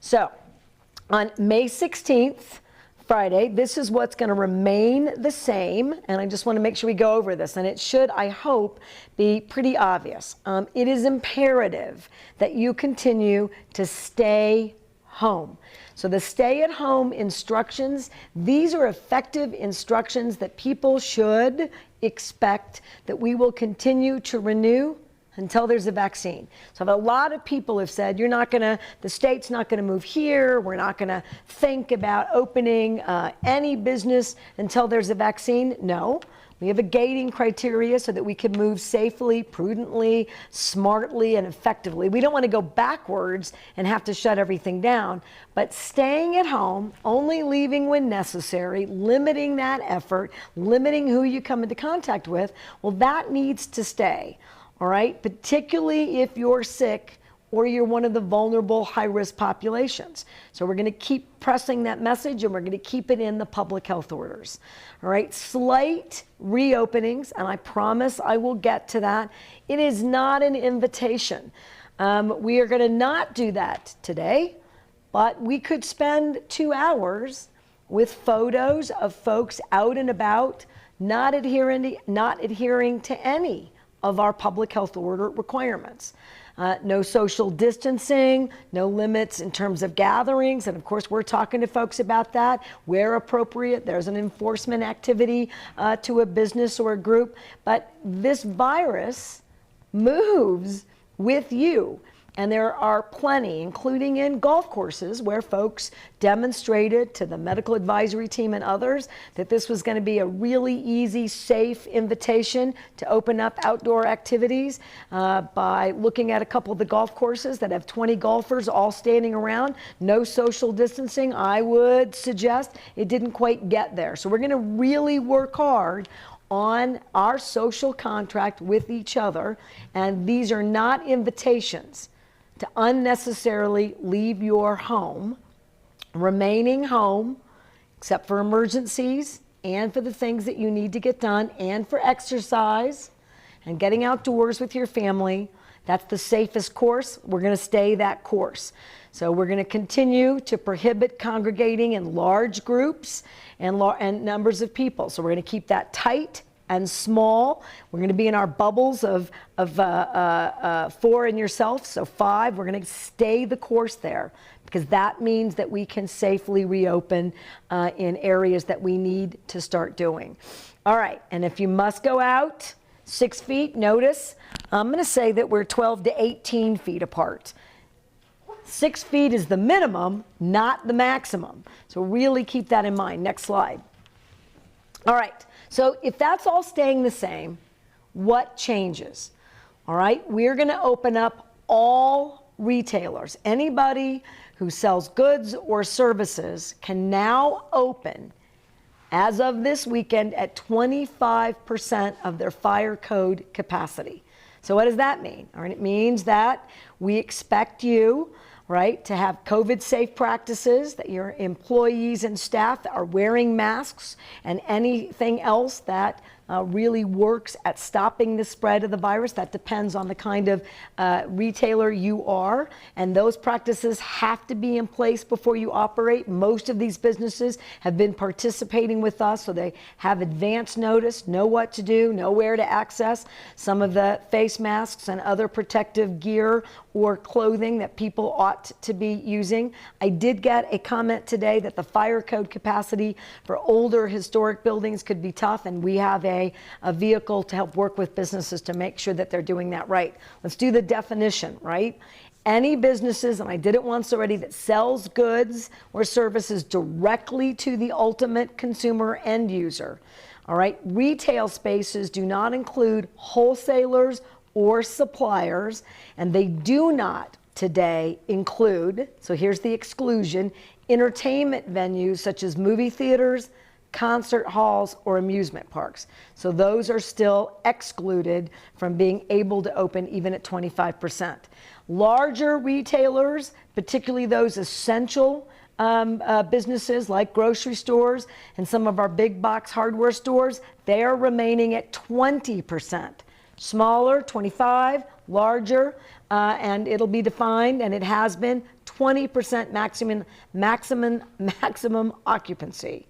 So on May 16th, Friday, this is what's going to remain the same, and I just want to make sure we go over this, and it should, I hope, be pretty obvious. It is imperative that you continue to stay home. So the stay-at-home instructions, these are effective instructions that people should expect that we will continue to renew until there's a vaccine. So a lot of people have said, the state's not going to move here, we're not going to think about opening any business until there's a vaccine. No, we have a gating criteria so that we can move safely, prudently, smartly, and effectively. We don't want to go backwards and have to shut everything down, but staying at home, only leaving when necessary, limiting that effort, limiting who you come into contact with, well, that needs to stay. All right, particularly if you're sick or you're one of the vulnerable high-risk populations. So we're going to keep pressing that message, and we're going to keep it in the public health orders. All right, slight reopenings, and I promise I will get to that. It is not an invitation. We are going to not do that today, but we could spend 2 hours with photos of folks out and about, not adhering to any of our public health order requirements. No social distancing, no limits in terms of gatherings, and of course we're talking to folks about that. Where appropriate, there's an enforcement activity to a business or a group, but this virus moves with you. And there are plenty, including in golf courses, where folks demonstrated to the medical advisory team and others that this was going to be a really easy, safe invitation to open up outdoor activities by looking at a couple of the golf courses that have 20 golfers all standing around, no social distancing. I would suggest it didn't quite get there. So we're going to really work hard on our social contract with each other, and these are not invitations to unnecessarily leave your home. Remaining home, except for emergencies and for the things that you need to get done and for exercise and getting outdoors with your family. That's the safest course. We're going to stay that course. So we're going to continue to prohibit congregating in large groups and numbers of people. So we're going to keep that tight and small. We're going to be in our bubbles of 4 and yourself, so 5. We're going to stay the course there because that means that we can safely reopen in areas that we need to start doing. All right, and if you must go out 6 feet, notice I'm going to say that we're 12 to 18 feet apart. 6 feet is the minimum, not the maximum. So really keep that in mind. Next slide. All right. So if that's all staying the same, what changes? All right, we're going to open up all retailers. Anybody who sells goods or services can now open, as of this weekend, at 25% of their fire code capacity. So what does that mean? All right, it means that we expect you, right, to have COVID-safe practices, that your employees and staff are wearing masks and anything else that really works at stopping the spread of the virus. That depends on the kind of retailer you are, and those practices have to be in place before you operate. Most of these businesses have been participating with us, so they have advance notice, know what to do, know where to access some of the face masks and other protective gear or clothing that people ought to be using. I did get a comment today that the fire code capacity for older historic buildings could be tough, and we have a vehicle to help work with businesses to make sure that they're doing that right. Let's do the definition, right? Any businesses, and I did it once already, that sells goods or services directly to the ultimate consumer end user. All right, retail spaces do not include wholesalers or suppliers, and they do not today include, so here's the exclusion, entertainment venues such as movie theaters, concert halls, or amusement parks. So those are still excluded from being able to open even at 25%. Larger retailers, particularly those essential businesses like grocery stores and some of our big box hardware stores, they are remaining at 20%. Smaller, 25, larger, and it'll be defined, and it has been 20% maximum occupancy.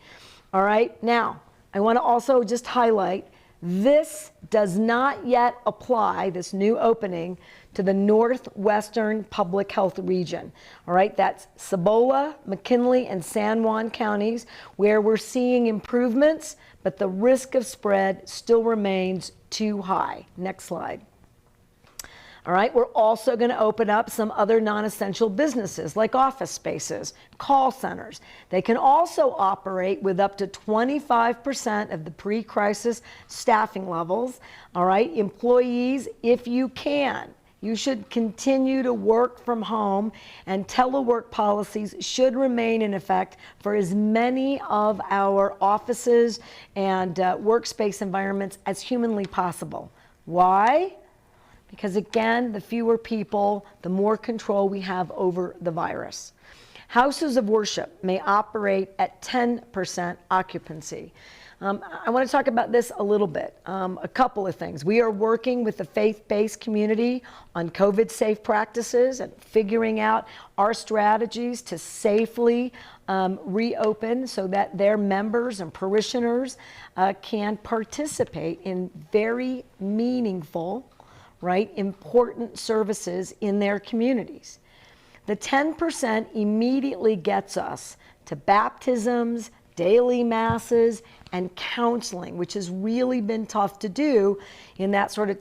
All right, now I want to also just highlight this does not yet apply, this new opening, to the Northwestern Public Health Region. All right, that's Cibola, McKinley, and San Juan counties where we're seeing improvements, but the risk of spread still remains too high. Next slide. All right, we're also going to open up some other non-essential businesses like office spaces, call centers. They can also operate with up to 25% of the pre-crisis staffing levels. All right, employees, if you can, you should continue to work from home, and telework policies should remain in effect for as many of our offices and workspace environments as humanly possible. Why? Because again, the fewer people, the more control we have over the virus. Houses of worship may operate at 10% occupancy. I want to talk about this a little bit. A couple of things. We are working with the faith-based community on COVID-safe practices and figuring out our strategies to safely reopen so that their members and parishioners can participate in very meaningful, right, important services in their communities. The 10% immediately gets us to baptisms, daily masses, and counseling, which has really been tough to do in that sort of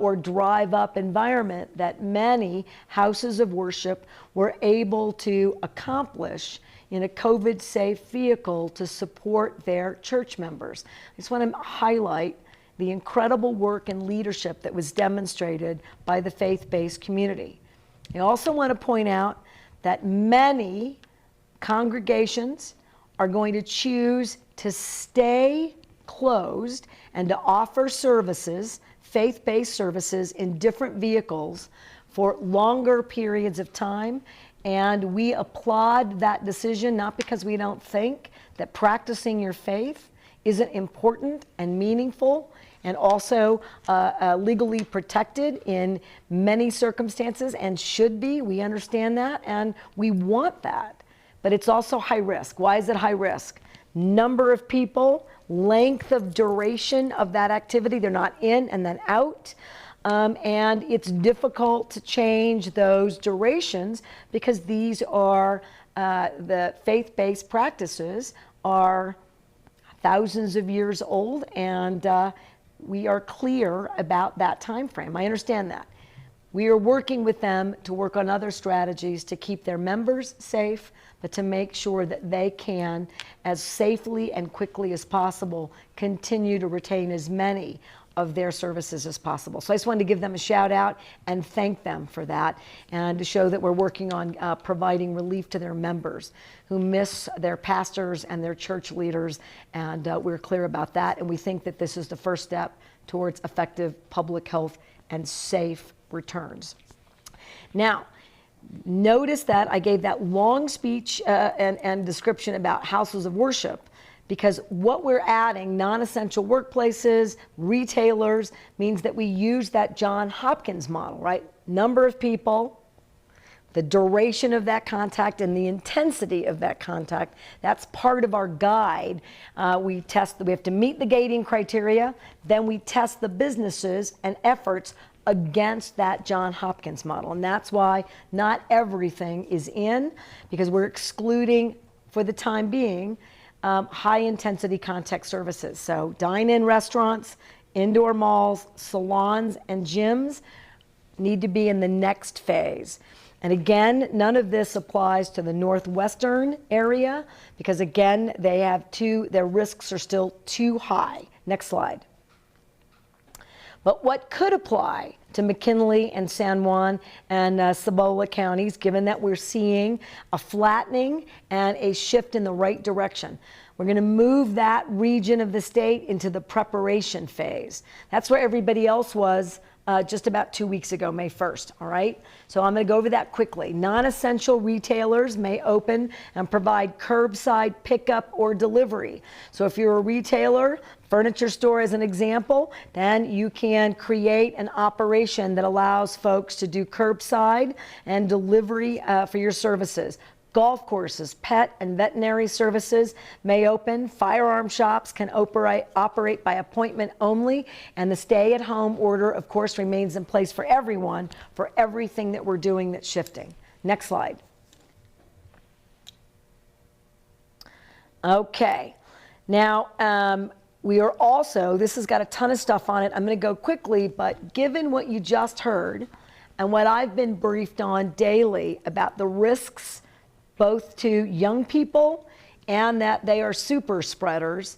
or drive up environment that many houses of worship were able to accomplish in a COVID-safe vehicle to support their church members. I just want to highlight the incredible work and leadership that was demonstrated by the faith-based community. I also want to point out that many congregations are going to choose to stay closed and to offer services, faith-based services, in different vehicles for longer periods of time. And we applaud that decision, not because we don't think that practicing your faith isn't important and meaningful and also legally protected in many circumstances, and should be. We understand that and we want that, but it's also high risk. Why is it high risk? Number of people, length of duration of that activity. They're not in and then out. And it's difficult to change those durations because these are the faith-based practices are thousands of years old, and we are clear about that time frame. I understand that. We are working with them to work on other strategies to keep their members safe, but to make sure that they can, as safely and quickly as possible, continue to retain as many of their services as possible. So I just wanted to give them a shout out and thank them for that, and to show that we're working on providing relief to their members who miss their pastors and their church leaders, and we're clear about that, and we think that this is the first step towards effective public health and safe returns. Now, notice that I gave that long speech and description about houses of worship, because what we're adding, non-essential workplaces, retailers, means that we use that Johns Hopkins model, right? Number of people, the duration of that contact, and the intensity of that contact. That's part of our guide. We have to meet the gating criteria, then we test the businesses and efforts against that Johns Hopkins model. And that's why not everything is in, because we're excluding, for the time being, high-intensity contact services. So dine-in restaurants, indoor malls, salons, and gyms need to be in the next phase. And again, none of this applies to the Northwestern area because, again, their risks are still too high. Next slide. But what could apply to McKinley and San Juan and Cibola counties, given that we're seeing a flattening and a shift in the right direction? We're going to move that region of the state into the preparation phase. That's where everybody else was just about 2 weeks ago, May 1st, all right? So I'm going to go over that quickly. Non-essential retailers may open and provide curbside pickup or delivery. So if you're a retailer, furniture store as an example, then you can create an operation that allows folks to do curbside and delivery for your services. Golf courses, pet and veterinary services may open. Firearm shops can operate by appointment only. And the stay-at-home order, of course, remains in place for everyone for everything that we're doing that's shifting. Next slide. Okay. Now, we are also, this has got a ton of stuff on it. I'm going to go quickly, but given what you just heard and what I've been briefed on daily about the risks both to young people and that they are super spreaders,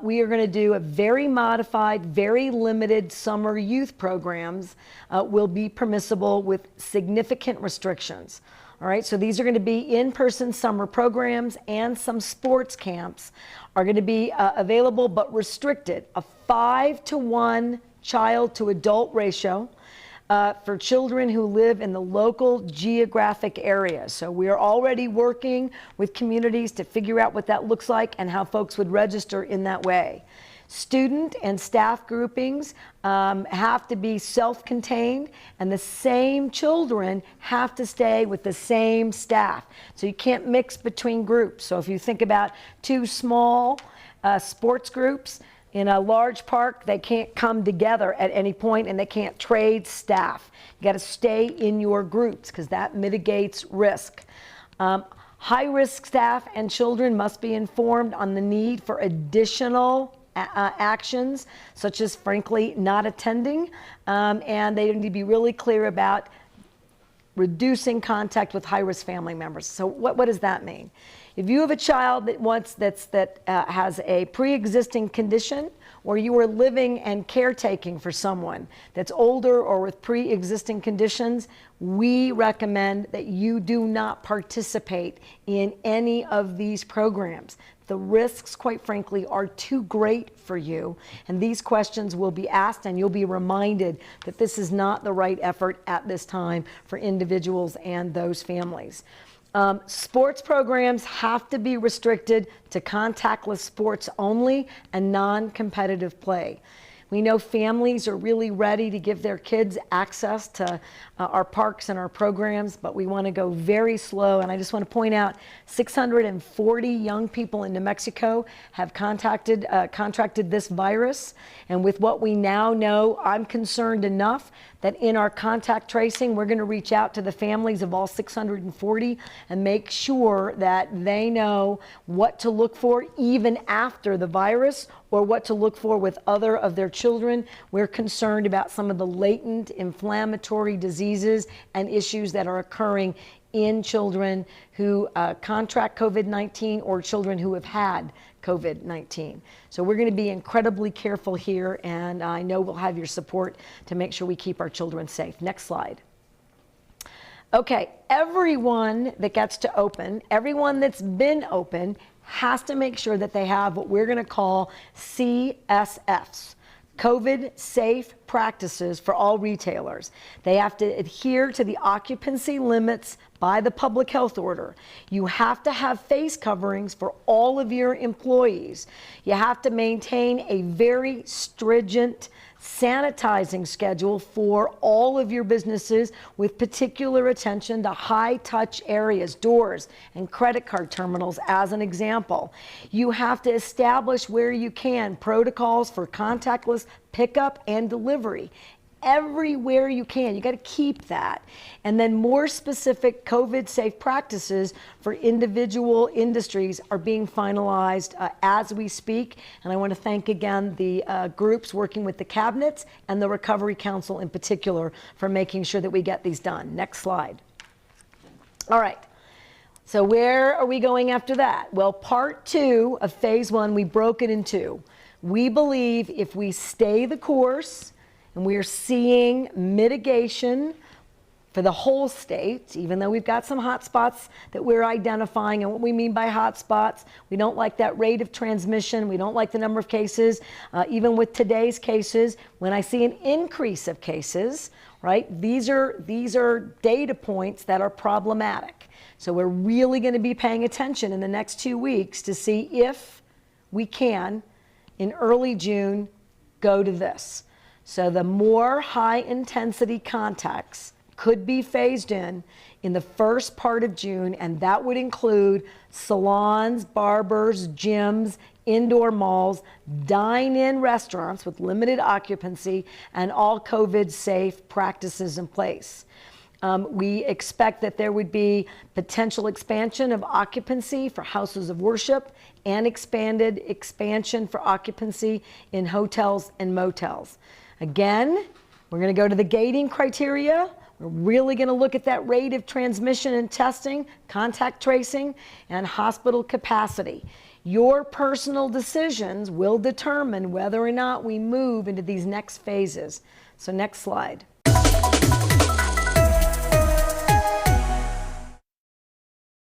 we are going to do a very modified, very limited summer youth programs will be permissible with significant restrictions. All right, so these are going to be in-person summer programs, and some sports camps are going to be available but restricted. A 5-to-1 child to adult ratio for children who live in the local geographic area. So we are already working with communities to figure out what that looks like and how folks would register in that way. Student and staff groupings have to be self-contained, and the same children have to stay with the same staff. So you can't mix between groups. So if you think about two small sports groups in a large park, they can't come together at any point, and they can't trade staff. You got to stay in your groups because that mitigates risk. High-risk staff and children must be informed on the need for additional actions, such as, frankly, not attending, and they need to be really clear about reducing contact with high-risk family members. So what does that mean? If you have a child that has a pre-existing condition, or you are living and caretaking for someone that's older or with pre-existing conditions, we recommend that you do not participate in any of these programs. The risks, quite frankly, are too great for you, and these questions will be asked, and you'll be reminded that this is not the right effort at this time for individuals and those families. Sports programs have to be restricted to contactless sports only and non-competitive play. We know families are really ready to give their kids access to our parks and our programs, but we want to go very slow. And I just want to point out 640 young people in New Mexico have contracted this virus. And with what we now know, I'm concerned enough that in our contact tracing, we're going to reach out to the families of all 640 and make sure that they know what to look for even after the virus, or what to look for with other of their children. We're concerned about some of the latent inflammatory diseases and issues that are occurring in children who contract COVID-19 or children who have had COVID-19. So we're going to be incredibly careful here, and I know we'll have your support to make sure we keep our children safe. Next slide. Okay, everyone that gets to open, everyone that's been open, has to make sure that they have what we're going to call CSFs, COVID safe practices for all retailers. They have to adhere to the occupancy limits by the public health order. You have to have face coverings for all of your employees. You have to maintain a very stringent sanitizing schedule for all of your businesses, with particular attention to high touch areas, doors and credit card terminals as an example. You have to establish where you can protocols for contactless pickup and delivery. Everywhere you can. You got to keep that. And then more specific COVID safe practices for individual industries are being finalized as we speak. And I want to thank again the groups working with the cabinets and the Recovery Council in particular for making sure that we get these done. Next slide. All right. So where are we going after that? Well, part 2 of phase 1, we broke it in 2. We believe if we stay the course, and we are seeing mitigation for the whole state, even though we've got some hot spots that we're identifying. And what we mean by hot spots, we don't like that rate of transmission. We don't like the number of cases. Even with today's cases, when I see an increase of cases, right, these are data points that are problematic. So we're really going to be paying attention in the next 2 weeks to see if we can in early June, go to this. So the more high intensity contacts could be phased in the first part of June, and that would include salons, barbers, gyms, indoor malls, dine-in restaurants with limited occupancy, and all COVID-safe practices in place. We expect that there would be potential expansion of occupancy for houses of worship and expansion for occupancy in hotels and motels. Again, we're going to go to the gating criteria. We're really going to look at that rate of transmission and testing, contact tracing, and hospital capacity. Your personal decisions will determine whether or not we move into these next phases. So next slide.